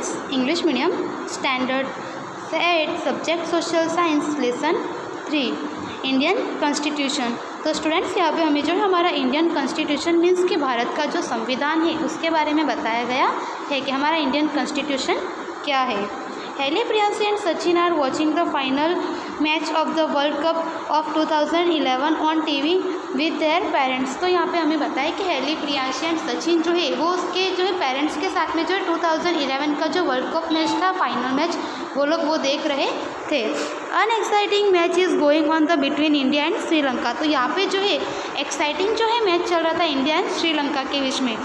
Maths English medium standard 8 subject social science lesson 3 Indian constitution. तो students यहाँ पे हमें जो है हमारा इंडियन कॉन्स्टिट्यूशन मीन्स कि भारत का जो संविधान है उसके बारे में बताया गया है कि हमारा इंडियन कॉन्स्टिट्यूशन क्या है। Heli Priyanshi and Sachin are watching the final match of the world cup of 2011 on TV with their parents. तो यहाँ पे हमें बताया कि हेली प्रियांशी एंड सचिन जो है वो उसके जो है पेरेंट्स के साथ में जो है 2011 का जो वर्ल्ड कप मैच था फाइनल मैच वो लोग वो देख रहे थे। An exciting match is going on the between India and Sri Lanka. तो यहाँ पे जो है एक्साइटिंग जो है मैच चल रहा था इंडिया एंड श्रीलंका के बीच में।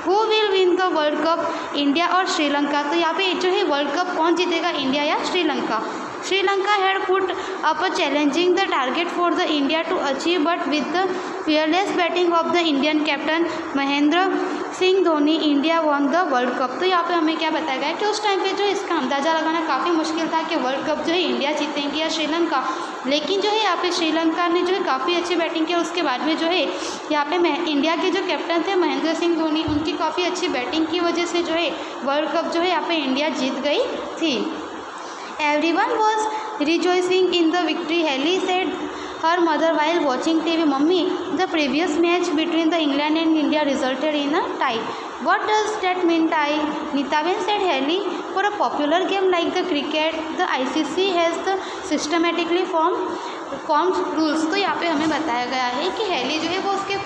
Who will win the world cup India और श्रीलंका। तो यहाँ पे जो है वर्ल्ड कप कौन जीतेगा इंडिया या Sri Lanka. Sri Lanka had put up a challenging the target for the India to achieve but with the fearless batting of the Indian captain Mahendra Singh Dhoni India won the world cup. तो यहाँ पे हमें क्या बताया गया कि उस टाइम पे जो इसका अंदाज़ा लगाना काफ़ी मुश्किल था कि वर्ल्ड कप जो है इंडिया जीतेंगे या श्रीलंका, लेकिन जो है यहाँ पे श्रीलंका ने जो है काफ़ी अच्छी बैटिंग की और उसके बाद में जो है यहाँ पे इंडिया के जो कैप्टन थे महेंद्र सिंह धोनी उनकी काफ़ी अच्छी बैटिंग की वजह से जो है वर्ल्ड कप जो है यहाँ पे इंडिया जीत गई थी। Everyone was rejoicing in the victory. Haley said her mother while watching TV, "Mummy, the previous match between the England and India resulted in a tie. What does that mean, tie?" Nitaben said, "Haley, for a popular game like the cricket, the ICC has the systematically formed rules." तो यहाँ पे हमें बताया गया है कि heli जो है वो उसके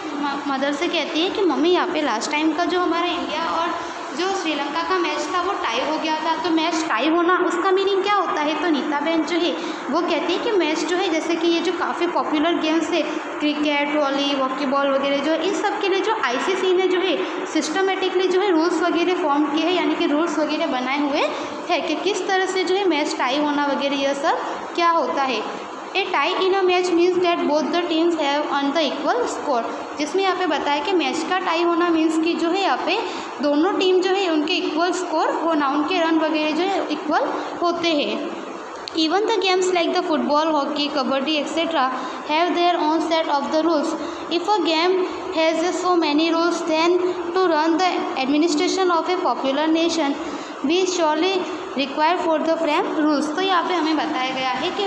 मदर से कहती है कि मम्मी यहाँ पे लास्ट टाइम का जो हमारा इंडिया और जो श्रीलंका का मैच था वो टाई हो गया था, तो मैच टाई होना उसका मीनिंग क्या होता है। तो नीता बहन जो है वो कहती है कि मैच जो है जैसे कि ये जो काफ़ी पॉपुलर गेम्स है क्रिकेट वॉलीबॉल वगैरह जो इन सब के लिए जो आईसीसी ने जो है सिस्टमेटिकली जो है रूल्स वगैरह फॉर्म किए हैं, यानी कि रूल्स वगैरह बनाए हुए हैं कि किस तरह से जो है मैच टाई होना वगैरह यह सब क्या होता है। A tie in a match means that both the teams have on the equal score. जिसमें यहाँ पे बताया कि मैच का टाई होना मीन्स कि जो है यहाँ पे दोनों टीम जो है उनके इक्वल स्कोर होना, उनके रन वगैरह जो है इक्वल होते हैं। Even the games like the football, hockey, kabaddi, etc. have their own set of the rules. If a game has so many rules, then to run the administration of a popular nation, we surely require for the frame rules. तो यहाँ पे हमें बताया गया है कि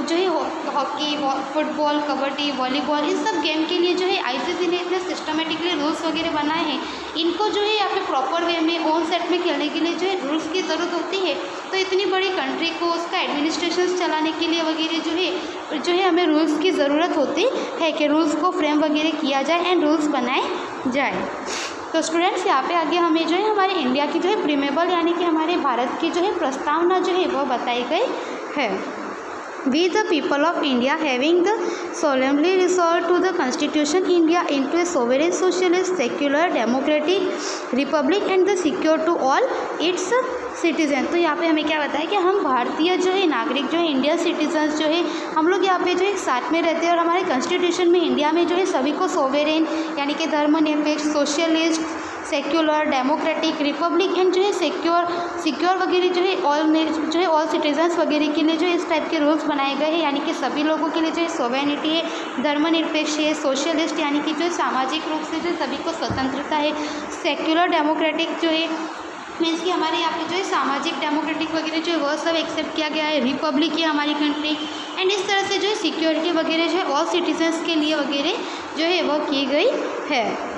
जो है हॉकी फुटबॉल कबड्डी वॉलीबॉल इन सब गेम के लिए जो है आईसीसी ने इतने सिस्टमेटिकली रूल्स वगैरह बनाए हैं, इनको जो है यहाँ पे प्रॉपर वे में ऑन सेट में खेलने के लिए जो है रूल्स की ज़रूरत होती है। तो इतनी बड़ी कंट्री को उसका एडमिनिस्ट्रेशन चलाने के लिए वगैरह जो है हमें रूल्स की ज़रूरत होती है कि रूल्स को फ्रेम वगैरह किया जाए एंड रूल्स बनाए जाए। तो स्टूडेंट्स यहाँ पे आगे हमें जो है हमारे इंडिया की जो है प्रीमेबल यानी कि हमारे भारत की जो है प्रस्तावना जो है वो बताई गई है। We the people of India having the solemnly resolved to the constitution India into a sovereign socialist secular democratic republic and the secure to all its citizen. तो यहाँ पे हमें क्या बताया कि हम भारतीय जो है नागरिक जो है इंडिया सिटीजन्स जो है हम लोग यहाँ पे जो है साथ में रहते हैं और हमारे कॉन्स्टिट्यूशन में इंडिया में जो है सभी को सोवेरेन यानी कि धर्मनिरपेक्ष socialist secular democratic Republic and जो है सिक्योर वगैरह जो है ऑल सिटीजन्स वगैरह के लिए जो इस टाइप के रूल्स बनाए गए हैं, यानी कि सभी लोगों के लिए जो है सोवेनिटी है, धर्मनिरपेक्ष है, सोशलिस्ट यानी कि जो सामाजिक रूप से जो सभी को स्वतंत्रता है, सेक्युलर डेमोक्रेटिक जो है मीन्स कि हमारे यहाँ पे जो है सामाजिक डेमोक्रेटिक वगैरह जो है वह सब एक्सेप्ट किया गया है, रिपब्लिक है हमारी कंट्री एंड इस तरह से जो है सिक्योरिटी वगैरह जो है ऑल सिटीजन्स के लिए वगैरह जो है वह की गई है।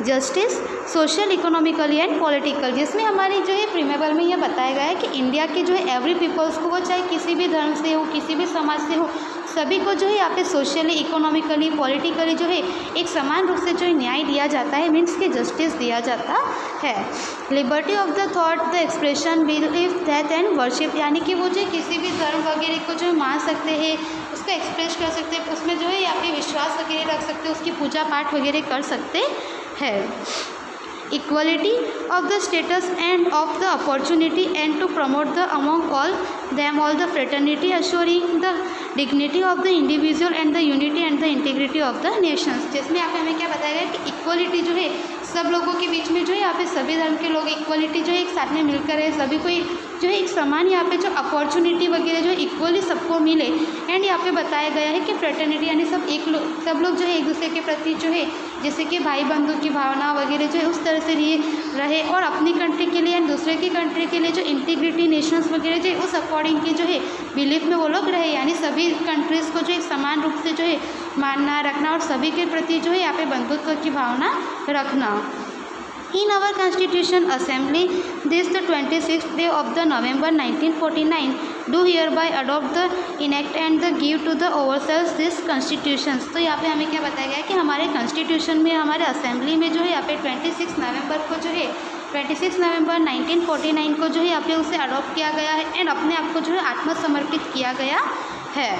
Justice social economically and political, जिसमें हमारी जो है प्रीमेबल में यह बताया गया है कि इंडिया के जो है एवरी पीपल्स को वो चाहे किसी भी धर्म से हो किसी भी समाज से हो सभी को जो है यहाँ पे सोशली इकोनॉमिकली पॉलिटिकली जो है एक समान रूप से जो है न्याय दिया जाता है, मीन्स कि जस्टिस दिया जाता है। Liberty of the thought the expression belief death and worship, यानी कि वो जो किसी भी धर्म वगैरह को जो मान सकते हैं उसको एक्सप्रेस कर सकते हैं, उसमें जो है यहाँ पे विश्वास वगैरह रख सकते हैं, उसकी पूजा पाठ वगैरह कर सकते हैं। equality of the status and of the opportunity and to promote the among all the fraternity assuring the dignity of the individual and the unity and the integrity of the nations। जिसमें यहाँ पे हमें क्या बताया गया कि equality जो है सब लोगों के बीच में जो है यहाँ पे सभी धर्म के लोग इक्वलिटी जो है एक साथ में मिलकर है, सभी को जो है एक समान यहाँ पे जो अपॉर्चुनिटी वगैरह जो इक्वली सबको मिले। एंड यहाँ पे बताया गया है कि फ्रेटर्निटी यानी सब लोग जो है एक दूसरे के प्रति जो है जैसे कि भाई बंधु की भावना वगैरह जो है उस तरह से रहे और अपनी कंट्री के लिए एंड दूसरे की कंट्री के लिए जो इंटीग्रिटी नेशंस वगैरह जो है उस अकॉर्डिंग की जो है बिलीफ में वो लोग रहे, यानी सभी कंट्रीज़ को जो एक समान रूप से जो है मानना रखना और सभी के प्रति जो है यहाँ पे बंधुत्व की भावना रखना। In our Constitution Assembly, this the 26th day of the November 1949, do hereby adopt the enact and the give to the ourselves this constitutions। तो यहाँ पे हमें क्या बताया गया है कि हमारे कॉन्स्टिट्यूशन में हमारे असेंबली में जो है यहाँ पे 26 नवंबर को जो है 26 नवंबर 1949 को जो है यहाँ पे उसे अडॉप्ट किया गया है एंड अपने आप को जो है आत्मसमर्पित किया गया है।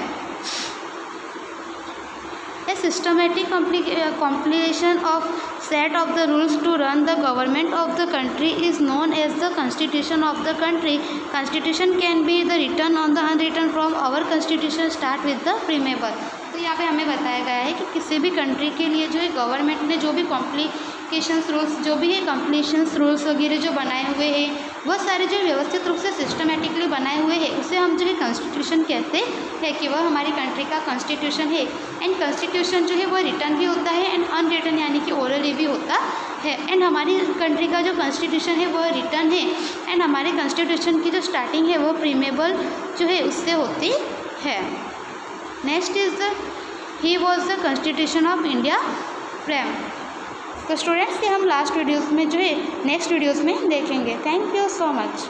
A systematic compilation of set of the rules to run the government of the country is known as the constitution of the country। Constitution can be the written on the unwritten from our constitution start with the preamble। तो यहाँ पे हमें बताया गया है कि किसी भी कंट्री के लिए जो है गवर्नमेंट ने जो भी कॉम्प्लिकेशंस रूल्स जो भी है कंप्लीशंस रूल्स वगैरह जो बनाए हुए हैं वह सारे जो व्यवस्थित रूप से सिस्टमेटिकली बनाए हुए हैं उसे हम जो है कॉन्स्टिट्यूशन कहते हैं कि वह हमारी कंट्री का कॉन्स्टिट्यूशन है। एंड कॉन्स्टिट्यूशन जो है वह रिटर्न भी होता है एंड अनरिटन यानी कि ओरली भी होता है। एंड हमारी कंट्री का जो कॉन्स्टिट्यूशन है वह रिटर्न है एंड हमारे कॉन्स्टिट्यूशन की जो स्टार्टिंग है वह प्रीमेबल जो है उससे होती है। Next is the he was the constitution of India frame. तो स्टूडेंट्स ये हम लास्ट वीडियोज़ में जो है नेक्स्ट वीडियोज़ में देखेंगे। Thank you so much.